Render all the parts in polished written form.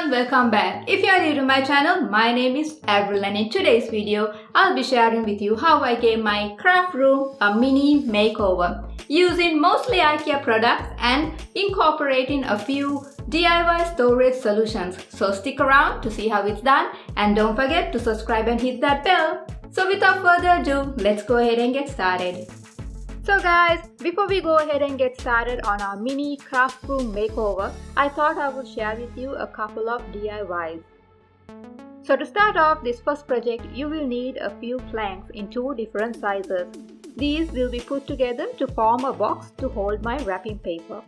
everyone, welcome back. If you are new to my channel, my name is Avril and in today's video, I'll be sharing with you how I gave my craft room a mini makeover using mostly IKEA products and incorporating a few DIY storage solutions. So stick around to see how it's done and don't forget to subscribe and hit that bell. So without further ado, let's go ahead and get started. So guys, before we go ahead and get started on our mini craft room makeover, I thought I would share with you a couple of DIYs. So to start off this first project, you will need a few planks in two different sizes. These will be put together to form a box to hold my wrapping paper.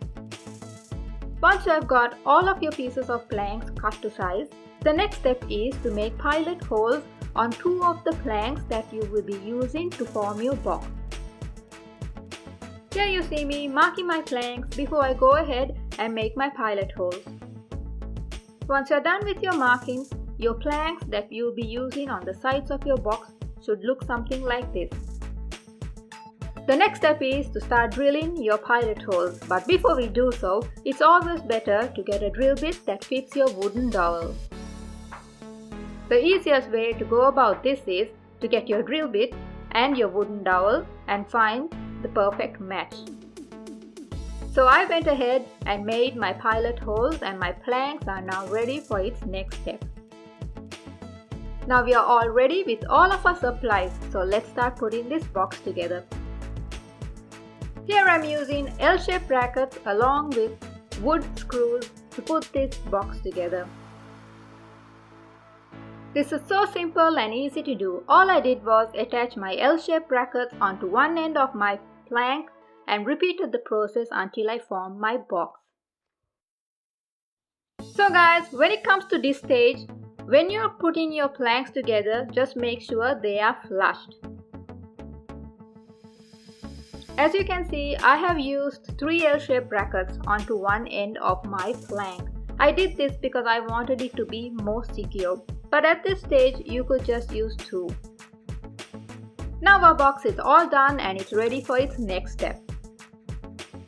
Once you have got all of your pieces of planks cut to size, the next step is to make pilot holes on two of the planks that you will be using to form your box. Here you see me marking my planks before I go ahead and make my pilot holes. Once you're done with your markings, your planks that you'll be using on the sides of your box should look something like this. The next step is to start drilling your pilot holes, but before we do so, it's always better to get a drill bit that fits your wooden dowel. The easiest way to go about this is to get your drill bit and your wooden dowel and find the perfect match. So I went ahead and made my pilot holes and my planks are now ready for its next step. Now we are all ready with all of our supplies, so let's start putting this box together. Here I'm using L-shaped brackets along with wood screws to put this box together. This is so simple and easy to do. All I did was attach my L-shaped brackets onto one end of my plank and repeated the process until I formed my box. So guys, when it comes to this stage, when you're putting your planks together, just make sure they are flushed. As you can see, I have used 3 L-shaped brackets onto one end of my plank. I did this because I wanted it to be more secure. But at this stage, you could just use 2. Now our box is all done and it's ready for its next step.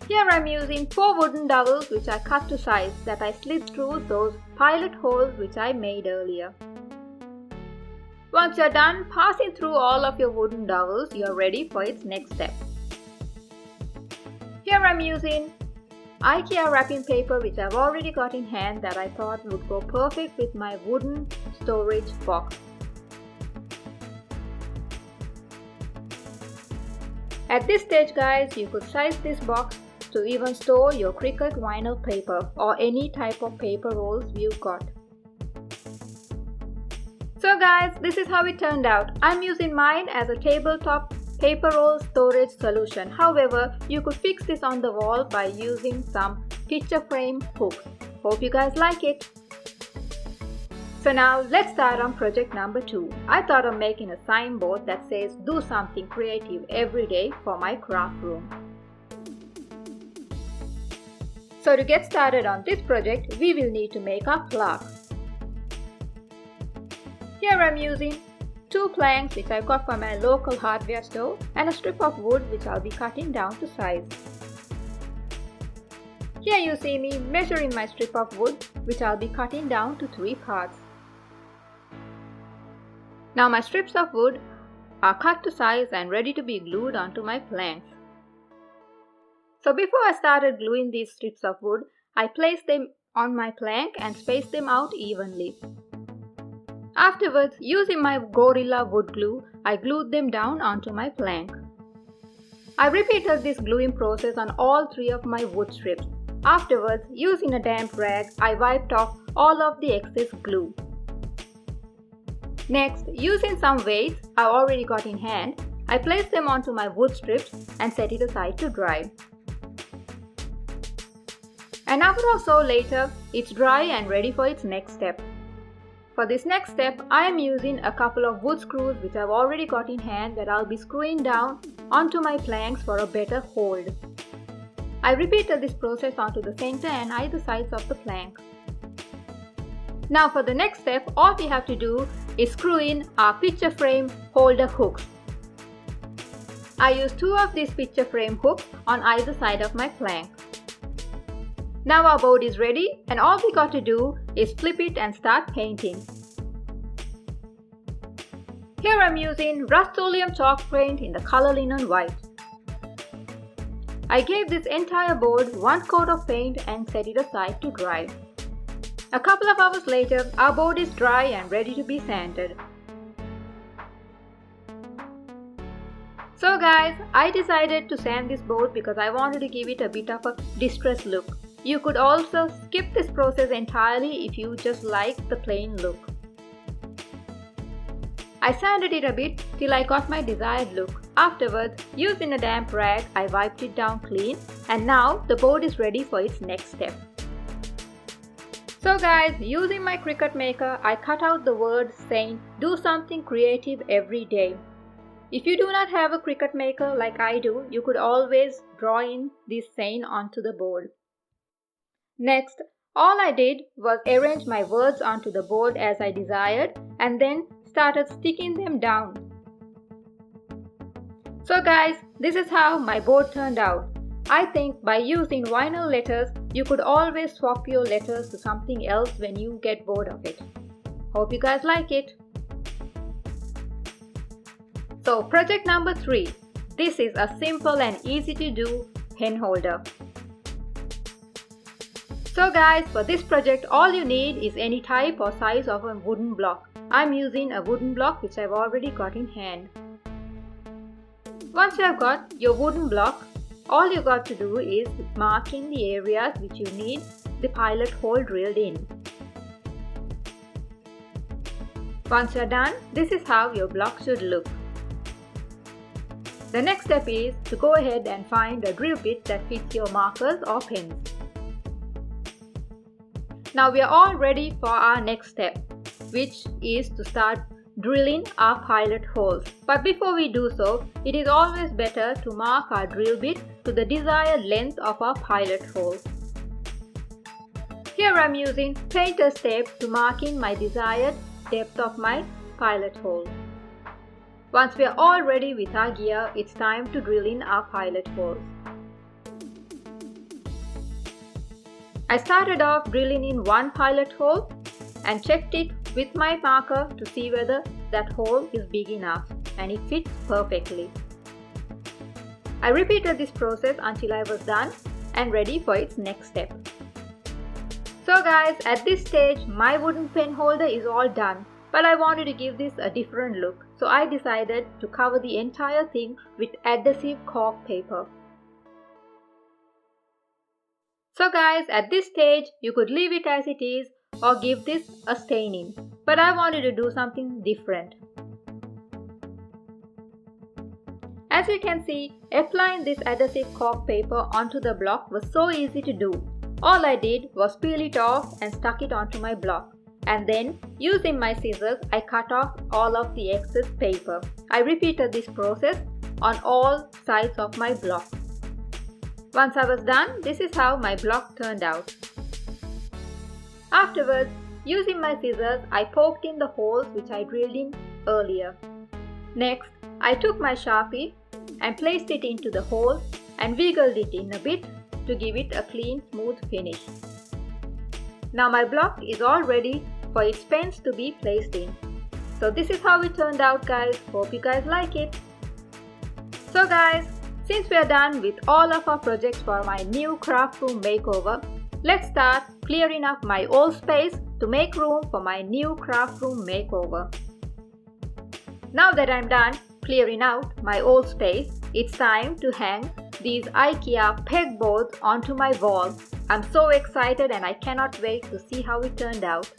Here I'm using 4 wooden dowels which I cut to size that I slid through those pilot holes which I made earlier. Once you're done passing through all of your wooden dowels, you're ready for its next step. Here I'm using IKEA wrapping paper which I've already got in hand that I thought would go perfect with my wooden storage box. At this stage guys, you could size this box to even store your Cricut vinyl paper or any type of paper rolls you've got. So guys, this is how it turned out. I'm using mine as a tabletop paper roll storage solution. However, you could fix this on the wall by using some picture frame hooks. Hope you guys like it. So now let's start on project number 2. I thought of making a signboard that says do something creative every day for my craft room. So to get started on this project, we will need to make our plaque. Here I'm using 2 planks which I got from my local hardware store and a strip of wood which I'll be cutting down to size. Here you see me measuring my strip of wood which I'll be cutting down to 3 parts. Now my strips of wood are cut to size and ready to be glued onto my planks. So before I started gluing these strips of wood, I placed them on my plank and spaced them out evenly. Afterwards, using my Gorilla wood glue, I glued them down onto my plank. I repeated this gluing process on all 3 of my wood strips. Afterwards, using a damp rag, I wiped off all of the excess glue. Next, using some weights I already got in hand, I placed them onto my wood strips and set it aside to dry. An hour or so later, it's dry and ready for its next step. For this next step, I am using a couple of wood screws which I've already got in hand that I'll be screwing down onto my planks for a better hold. I repeated this process onto the center and either sides of the plank. Now for the next step, all we have to do is screw in our picture frame holder hooks. I used 2 of these picture frame hooks on either side of my plank. Now our board is ready and all we got to do is flip it and start painting. Here I'm using Rust-Oleum chalk paint in the color linen white. I gave this entire board one coat of paint and set it aside to dry. A couple of hours later, our board is dry and ready to be sanded. So guys, I decided to sand this board because I wanted to give it a bit of a distressed look. You could also skip this process entirely if you just like the plain look. I sanded it a bit till I got my desired look. Afterwards, using a damp rag, I wiped it down clean and now the board is ready for its next step. So guys, using my Cricut maker, I cut out the word saying do something creative every day. If you do not have a Cricut maker like I do, you could always draw in this saying onto the board. Next, all I did was arrange my words onto the board as I desired and then started sticking them down. So guys, this is how my board turned out. I think by using vinyl letters, you could always swap your letters to something else when you get bored of it. Hope you guys like it. So project number 3. This is a simple and easy to do pen holder. So guys, for this project all you need is any type or size of a wooden block. I'm using a wooden block which I've already got in hand. Once you have got your wooden block, all you got to do is mark in the areas which you need the pilot hole drilled in. Once you're done, this is how your block should look. The next step is to go ahead and find a drill bit that fits your markers or pens. Now we are all ready for our next step, which is to start drilling our pilot holes. But before we do so, it is always better to mark our drill bit to the desired length of our pilot hole. Here I am using painter's tape to mark in my desired depth of my pilot hole. Once we are all ready with our gear, it's time to drill in our pilot holes. I started off drilling in one pilot hole and checked it with my marker to see whether that hole is big enough, and it fits perfectly. I repeated this process until I was done and ready for its next step. So guys, at this stage my wooden pen holder is all done, but I wanted to give this a different look, so I decided to cover the entire thing with adhesive cork paper. So guys, at this stage you could leave it as it is or give this a staining, but I wanted to do something different. As you can see, applying this adhesive cork paper onto the block was so easy to do. All I did was peel it off and stuck it onto my block, and then using my scissors I cut off all of the excess paper. I repeated this process on all sides of my block. Once I was done, this is how my block turned out. Afterwards, using my scissors, I poked in the holes which I drilled in earlier. Next, I took my Sharpie and placed it into the hole and wiggled it in a bit to give it a clean, smooth finish. Now my block is all ready for its pens to be placed in. So this is how it turned out guys. Hope you guys like it. So guys, since we are done with all of our projects for my new craft room makeover, let's start clearing up my old space to make room for my new craft room makeover. Now that I'm done clearing out my old space, it's time to hang these IKEA pegboards onto my wall. I'm so excited and I cannot wait to see how it turned out.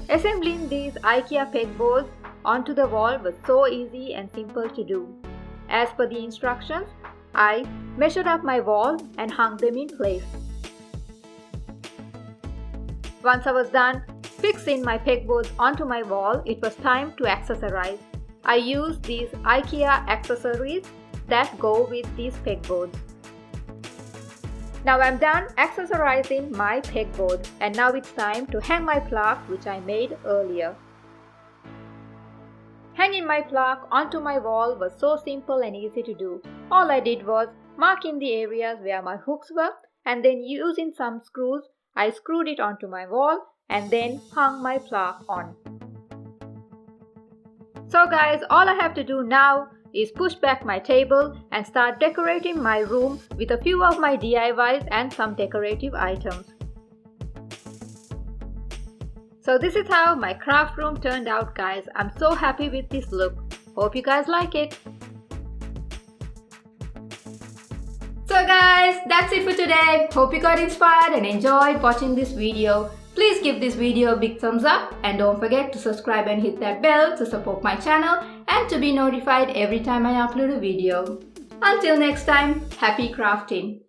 Assembling these IKEA pegboards onto the wall was so easy and simple to do. As per the instructions, I measured up my wall and hung them in place. Once I was done fixing my pegboards onto my wall, it was time to accessorize. I used these IKEA accessories that go with these pegboards. Now I'm done accessorizing my pegboard, and now it's time to hang my plaque which I made earlier. Hanging my plaque onto my wall was so simple and easy to do. All I did was mark in the areas where my hooks were and then using some screws, I screwed it onto my wall and then hung my plaque on. So guys, all I have to do now is push back my table and start decorating my room with a few of my DIYs and some decorative items. So this is how my craft room turned out, guys. I'm so happy with this look. Hope you guys like it. So guys, that's it for today. Hope you got inspired and enjoyed watching this video. Please give this video a big thumbs up and don't forget to subscribe and hit that bell to support my channel and to be notified every time I upload a video. Until next time, happy crafting!